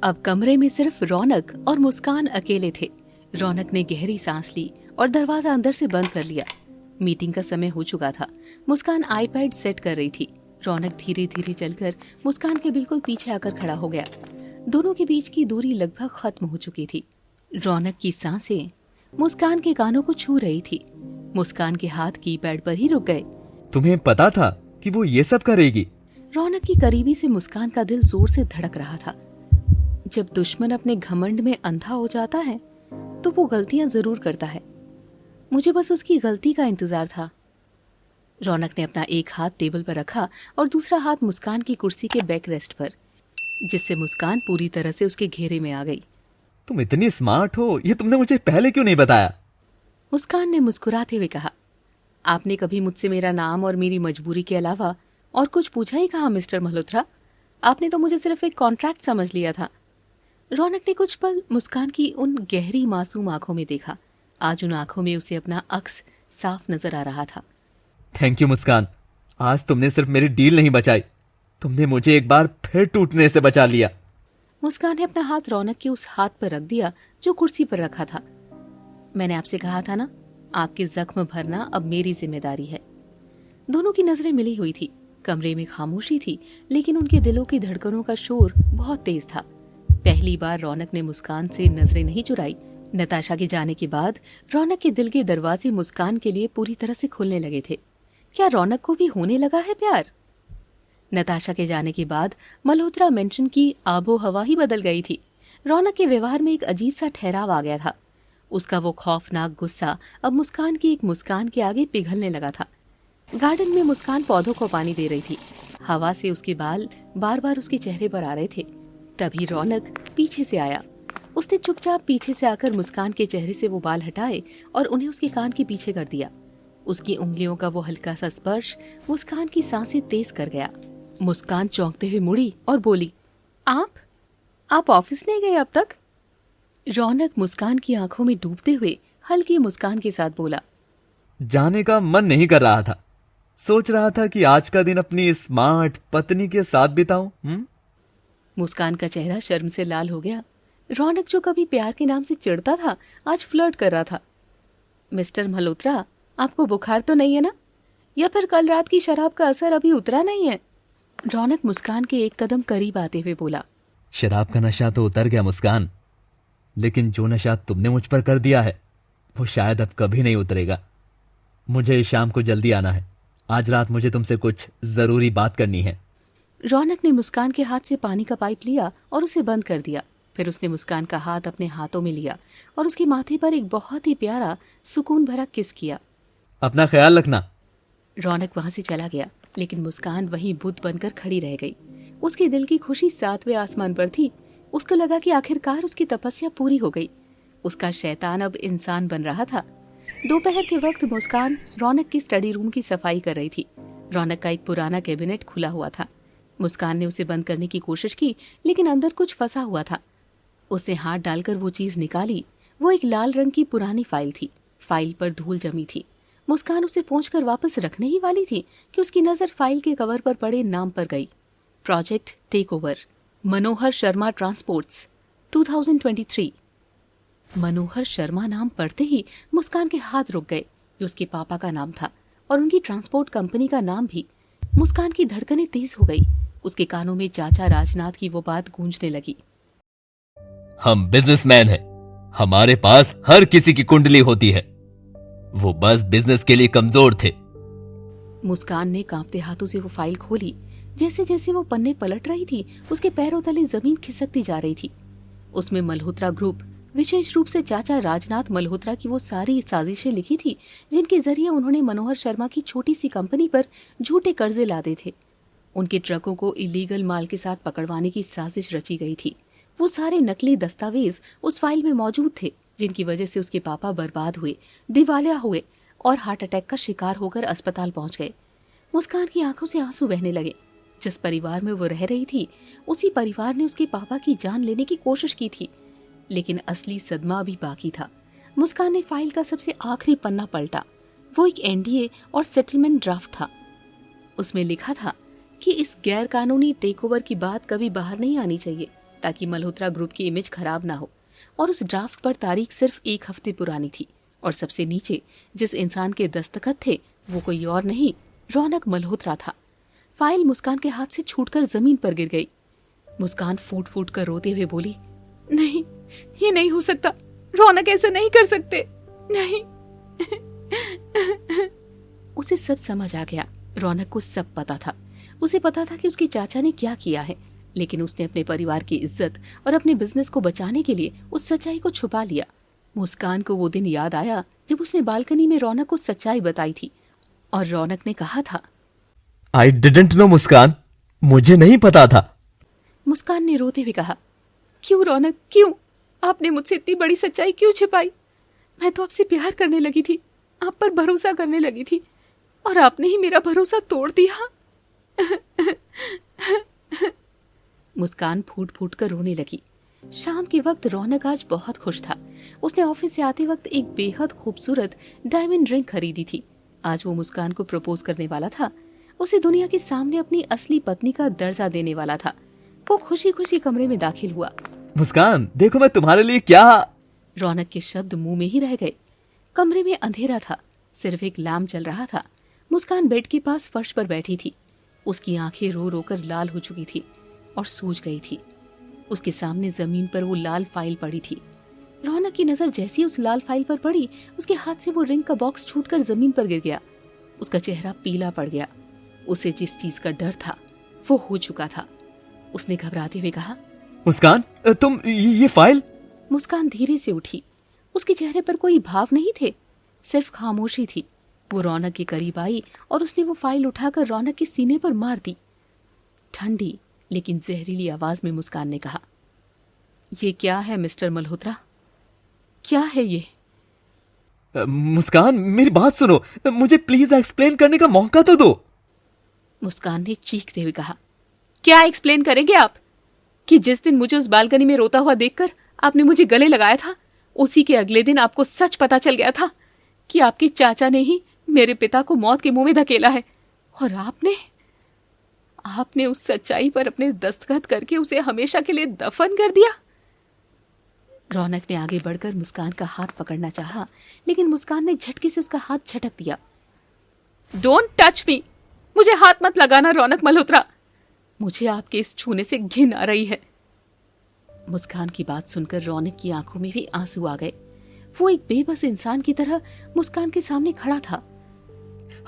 अब कमरे में सिर्फ रौनक और मुस्कान अकेले थे। रौनक ने गहरी सांस ली और दरवाजा अंदर से बंद कर लिया। मीटिंग का समय हो चुका था। मुस्कान आईपैड सेट कर रही थी। रौनक धीरे धीरे चलकर मुस्कान के बिल्कुल पीछे आकर खड़ा हो गया। दोनों के बीच की दूरी लगभग खत्म हो चुकी थी। रौनक की सांसें मुस्कान के कानों को छू रही थी। मुस्कान के हाथ कीपैड पर ही रुक गए। तुम्हें पता था कि वो ये सब करेगी? रौनक की करीबी से मुस्कान का दिल जोर से धड़क रहा था। जब दुश्मन अपने घमंड में अंधा हो जाता है तो वो गलतियां जरूर करता है। मुझे बस उसकी गलती का इंतजार था। रौनक ने अपना एक हाथ टेबल पर रखा और दूसरा हाथ मुस्कान की कुर्सी के बैक रेस्ट पर, जिससे मुस्कान पूरी तरह से उसके घेरे में आ गई। तुम इतनी स्मार्ट हो, ये तुमने मुझे पहले क्यों नहीं बताया? मुस्कान ने मुस्कुराते हुए कहा, आपने कभी मुझसे मेरा नाम और मेरी मजबूरी के अलावा और कुछ पूछा ही कहा मिस्टर मल्होत्रा? आपने तो मुझे सिर्फ एक कॉन्ट्रैक्ट समझ लिया था। रौनक ने कुछ पल मुस्कान की उन गहरी मासूम आंखों में देखा। आज उन आंखों में उसे अपना अक्स साफ नजर आ रहा था। थैंक यू मुस्कान, आज तुमने सिर्फ मेरी डील नहीं बचाई, तुमने मुझे एक बार फिर टूटने से बचा लिया। मुस्कान ने अपना हाथ रौनक के उस हाथ पर रख दिया जो कुर्सी पर रखा था। मैंने आपसे कहा था ना, आपके जख्म भरना अब मेरी जिम्मेदारी है। दोनों की नजरें मिली हुई थी। कमरे में खामोशी थी, लेकिन उनके दिलों की धड़कनों का शोर बहुत तेज था। पहली बार रौनक ने मुस्कान से नजरें नहीं चुराई। नताशा के जाने के बाद रौनक के दिल के दरवाजे मुस्कान के लिए पूरी तरह से खुलने लगे थे। क्या रौनक को भी होने लगा है प्यार? नताशा के जाने के बाद मल्होत्रा मेंशन की आबो हवा ही बदल गई थी। रौनक के व्यवहार में एक अजीब सा ठहराव आ गया था। उसका वो खौफनाक गुस्सा अब मुस्कान की एक मुस्कान के आगे पिघलने लगा था। गार्डन में मुस्कान पौधों को पानी दे रही थी। हवा से उसके बाल बार बार उसके चेहरे पर आ रहे थे। तभी रौनक पीछे से आया। उसने चुपचाप पीछे से आकर मुस्कान के चेहरे से वो बाल हटाए और उन्हें उसके कान के पीछे कर दिया। उसकी उंगलियों का वो हल्का सा स्पर्श मुस्कान की सांसें तेज कर गया। मुस्कान चौंकते हुए मुड़ी और बोली, आप ऑफिस नहीं गए अब तक? रौनक मुस्कान की आंखों में डूबते हुए हल्की मुस्कान के साथ बोला, जाने का मन नहीं कर रहा था, सोच रहा था कि आज का दिन अपनी स्मार्ट पत्नी के साथ बिताऊं। मुस्कान का चेहरा शर्म से लाल हो गया। रौनक जो कभी प्यार के नाम से चिढ़ता था, आज फ्लर्ट कर रहा था। मिस्टर मल्होत्रा, आपको बुखार तो नहीं है ना? या फिर कल रात की शराब का असर अभी उतरा नहीं है? रौनक मुस्कान के एक कदम करीब आते हुए बोला, शराब का नशा तो उतर गया मुस्कान, लेकिन जो नशा तुमने मुझ पर कर दिया है वो शायद अब कभी नहीं उतरेगा। मुझे शाम को जल्दी आना है। आज रात मुझे तुमसे कुछ जरूरी बात करनी है। रौनक ने मुस्कान के हाथ से पानी का पाइप लिया और उसे बंद कर दिया। फिर उसने मुस्कान का हाथ अपने हाथों में लिया और उसके माथे पर एक बहुत ही प्यारा सुकून भरा किस किया। अपना ख्याल रखना। रौनक वहां से चला गया, लेकिन मुस्कान वहीं बुद्ध बनकर खड़ी रह गई। उसके दिल की खुशी 7वें आसमान पर थी। उसको लगा कि आखिरकार उसकी तपस्या पूरी हो गई। उसका शैतान अब इंसान बन रहा था। दोपहर के वक्त मुस्कान रौनक की स्टडी रूम की सफाई कर रही थी। रौनक का एक पुराना कैबिनेट खुला हुआ था। मुस्कान ने उसे बंद करने की कोशिश की, लेकिन अंदर कुछ फंसा हुआ था। उसने हाथ डालकर वो चीज निकाली। वो एक लाल रंग की पुरानी फाइल थी। फाइल पर धूल जमी थी। मुस्कान उसे पोंछकर वापस रखने ही वाली थी कि उसकी नजर फाइल के कवर पर पड़े नाम पर गई। प्रोजेक्ट टेक ओवर, मनोहर शर्मा ट्रांसपोर्ट्स 2023। मनोहर शर्मा नाम पढ़ते ही मुस्कान के हाथ रुक गए। ये उसके पापा का नाम था और उनकी ट्रांसपोर्ट कंपनी का नाम भी। मुस्कान की धड़कनें तेज हो गई। उसके कानों में चाचा राजनाथ की वो बात गूंजने लगी, हम बिजनेसमैन हैं, हमारे पास हर किसी की कुंडली होती है, वो बस बिजनेस के लिए कमजोर थे। मुस्कान ने कांपते हाथों से वो फाइल खोली। जैसे जैसे वो पन्ने पलट रही थी, उसके पैरों तले जमीन खिसकती जा रही थी। उसमें मल्होत्रा ग्रुप, विशेष रूप से चाचा राजनाथ मल्होत्रा की वो सारी साजिशें लिखी थी जिनके जरिए उन्होंने मनोहर शर्मा की छोटी सी कंपनी पर झूठे कर्जे लादे थे। उनके ट्रकों को इलीगल माल के साथ पकड़वाने की साजिश रची गई थी। वो सारे नकली दस्तावेज उस फाइल में मौजूद थे, जिनकी वजह से उसके पापा बर्बाद हुए, दिवालिया हुए और हार्ट अटैक का शिकार होकर अस्पताल पहुंच गए। मुस्कान की आंखों से आंसू बहने लगे। जिस परिवार में वो रह रही थी, उसी परिवार ने उसके पापा की जान लेने की कोशिश की थी, लेकिन असली सदमा अभी बाकी था। मुस्कान ने फाइल का सबसे आखिरी पन्ना पलटा। वो एक एनडीए और सेटलमेंट ड्राफ्ट था। उसमें लिखा था कि इस गैर कानूनी टेक ओवर की बात कभी बाहर नहीं आनी चाहिए, ताकि मल्होत्रा ग्रुप की इमेज खराब ना हो। और उस ड्राफ्ट पर तारीख सिर्फ 1 हफ्ते पुरानी थी और सबसे नीचे जिस इंसान के दस्तखत थे वो कोई और नहीं, रौनक मल्होत्रा था। फाइल मुस्कान के हाथ से छूटकर जमीन पर गिर गई। मुस्कान फूट फूट कर रोते हुए बोली, नहीं, ये नहीं हो सकता, रौनक ऐसा नहीं कर सकते, नहीं। उसे सब समझ आ गया। रौनक को सब पता था। उसे पता था कि उसके चाचा ने क्या किया है, लेकिन उसने अपने परिवार की इज्जत और अपने बिजनेस को बचाने के लिए उस सच्चाई को छुपा लिया। मुस्कान को वो दिन याद आया जब उसने बालकनी में रौनक को सच्चाई बताई थी और रौनक ने कहा था, आई डिडंट नो मुस्कान, मुझे नहीं पता था। मुस्कान ने रोते हुए कहा, क्यों रौनक, क्यों? आपने मुझसे इतनी बड़ी सच्चाई क्यों छिपाई? मैं तो आपसे प्यार करने लगी थी, आप पर भरोसा करने लगी थी, और आपने ही मेरा भरोसा तोड़ दिया। मुस्कान फूट फूट कर रोने लगी। शाम के वक्त रौनक आज बहुत खुश था। उसने ऑफिस से आते वक्त एक बेहद खूबसूरत डायमंड रिंग खरीदी थी। आज वो मुस्कान को प्रपोज करने वाला था। उसे दुनिया के सामने अपनी असली पत्नी का दर्जा देने वाला था। वो खुशी खुशी कमरे में दाखिल हुआ। मुस्कान, देखो मैं तुम्हारे लिए क्या। रौनक के शब्द मुंह में ही रह गए। कमरे में अंधेरा था, सिर्फ एक लैम्प जल रहा था। मुस्कान बेड के पास फर्श पर बैठी थी। उसकी आंखें रो रो कर लाल हो चुकी थी और सूज गई थी। उसके सामने जमीन पर वो लाल फाइल पड़ी थी। रौनक की नजर जैसी उस लाल फाइल पर पड़ी, उसके हाथ से वो रिंग का बॉक्स छूटकर जमीन पर गिर गया। उसका चेहरा पीला पड़ गया। उसे जिस चीज का डर था वो हो चुका था। उसने घबराते हुए कहा, मुस्कान, तुम ये फाइल। मुस्कान धीरे से उठी। उसके चेहरे पर कोई भाव नहीं थे, सिर्फ खामोशी थी। वो रौनक के करीब आई और उसने वो फाइल उठाकर रौनक के सीने पर मार दी। ठंडी लेकिन जहरीली आवाज में मुस्कान ने कहा, ये क्या है मिस्टर मल्होत्रा, क्या है ये? मुस्कान, मेरी बात सुनो, मुझे प्लीज एक्सप्लेन करने का मौका तो दो। मुस्कान ने चीखते हुए कहा, क्या एक्सप्लेन करेंगे आप कि जिस दिन मुझे उस बालकनी में रोता हुआ देखकर आपने मुझे गले लगाया था, उसी के अगले दिन आपको सच पता चल गया था कि आपके चाचा ने ही मेरे पिता को मौत के मुंह में धकेला है, और आपने उस सच्चाई पर अपने दस्तखत करके उसे हमेशा के लिए दफन कर दिया। रौनक ने आगे बढ़कर मुस्कान का हाथ पकड़ना चाहा, लेकिन मुस्कान ने झटके से उसका हाथ झटक दिया। डोंट टच मी, मुझे हाथ मत लगाना रौनक मल्होत्रा, मुझे आपके इस छूने से घिन आ रही है। मुस्कान की बात सुनकर रौनक की आंखों में भी आंसू आ गए। वो एक बेबस इंसान की तरह मुस्कान के सामने खड़ा था।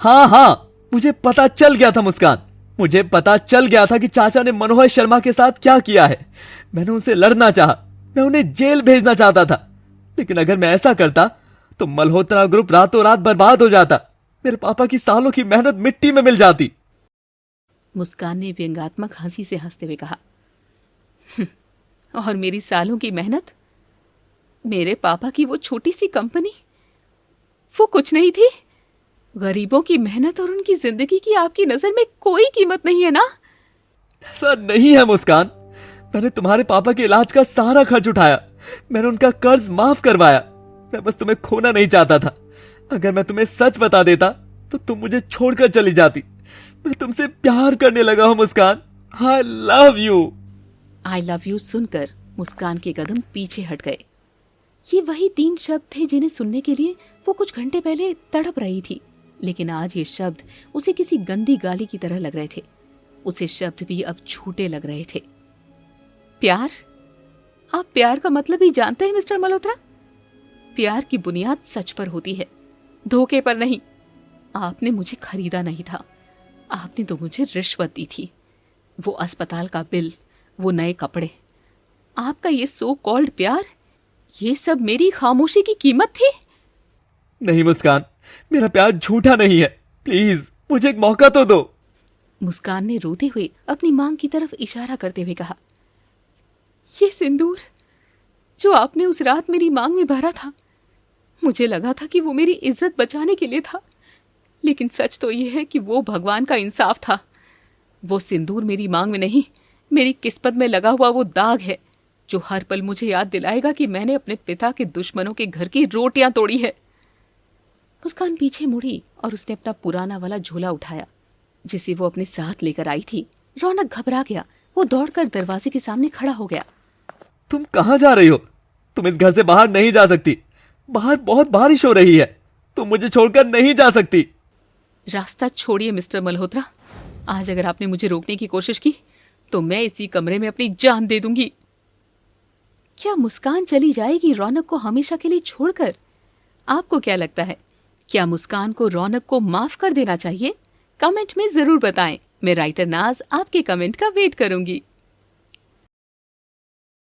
हाँ, मुझे पता चल गया था मुस्कान, मुझे पता चल गया था कि चाचा ने मनोहर शर्मा के साथ क्या किया है। मैंने उनसे लड़ना चाहा, मैं उन्हें जेल भेजना चाहता था, लेकिन अगर मैं ऐसा करता तो मल्होत्रा ग्रुप रातों रात बर्बाद हो जाता। मेरे पापा की सालों की मेहनत मिट्टी में मिल जाती। मुस्कान ने व्यंग्यात्मक हंसी से हंसते हुए कहा, और मेरी सालों की मेहनत, मेरे पापा की वो छोटी सी कंपनी, वो कुछ नहीं थी? गरीबों की मेहनत और उनकी जिंदगी की आपकी नजर में कोई कीमत नहीं है ना? ऐसा नहीं है मुस्कान, मैंने तुम्हारे पापा के इलाज का सारा खर्च उठाया, मैंने उनका कर्ज माफ करवाया। मैं बस तुम्हें खोना नहीं चाहता था। अगर मैं तुम्हें सच बता देता तो तुम मुझे छोड़कर चली जाती। मैं तुमसे प्यार करने लगा हूं Muskan, I love you. I love you सुनकर मुस्कान के कदम पीछे हट गए। ये वही 3 शब्द थे जिन्हें सुनने के लिए वो कुछ घंटे पहले तड़प रही थी, लेकिन आज ये शब्द उसे किसी गंदी गाली की तरह लग रहे थे। उसे शब्द भी अब झूठे लग रहे थे। प्यार? आप प्यार का मतलब ही जानते हैं मिस्टर मल्होत्रा? प्यार की बुनियाद सच पर होती है, धोखे पर नहीं। आपने मुझे खरीदा नहीं था, आपने तो मुझे रिश्वत दी थी। वो अस्पताल का बिल, वो नए कपड़े, आपका ये सो कॉल्ड प्यार, ये सब मेरी खामोशी की कीमत थी? नहीं मुस्कान, मेरा प्यार झूठा नहीं है, प्लीज मुझे एक मौका तो दो। मुस्कान ने रोते हुए अपनी मांग की तरफ इशारा करते हुए कहा, ये सिंदूर जो आपने उस रात मेरी मांग में भरा था, मुझे लगा था कि वो मेरी इज्जत बचाने के लिए था, लेकिन सच तो ये है कि वो भगवान का इंसाफ था। वो सिंदूर मेरी मांग में नहीं, मेरी किस्मत में लगा हुआ वो दाग है जो हर पल मुझे याद दिलाएगा कि मैंने अपने पिता के दुश्मनों के घर की रोटियां तोड़ी है। मुस्कान पीछे मुड़ी और उसने अपना पुराना वाला झोला उठाया जिसे वो अपने साथ लेकर आई थी। रौनक घबरा गया। वो दौड़कर दरवाजे के सामने खड़ा हो गया। तुम कहाँ जा रही हो? तुम इस घर से बाहर नहीं जा सकती। बाहर बहुत बारिश हो रही है। तुम मुझे छोड़कर नहीं जा सकती। रास्ता छोड़िए मिस्टर मल्होत्रा। आज अगर आपने मुझे रोकने की कोशिश की तो मैं इसी कमरे में अपनी जान दे दूंगी। क्या मुस्कान चली जाएगी रौनक को हमेशा के लिए छोड़कर? आपको क्या लगता है, क्या मुस्कान को रौनक को माफ कर देना चाहिए? कमेंट में जरूर बताएं। मैं राइटर नाज आपके कमेंट का वेट करूंगी।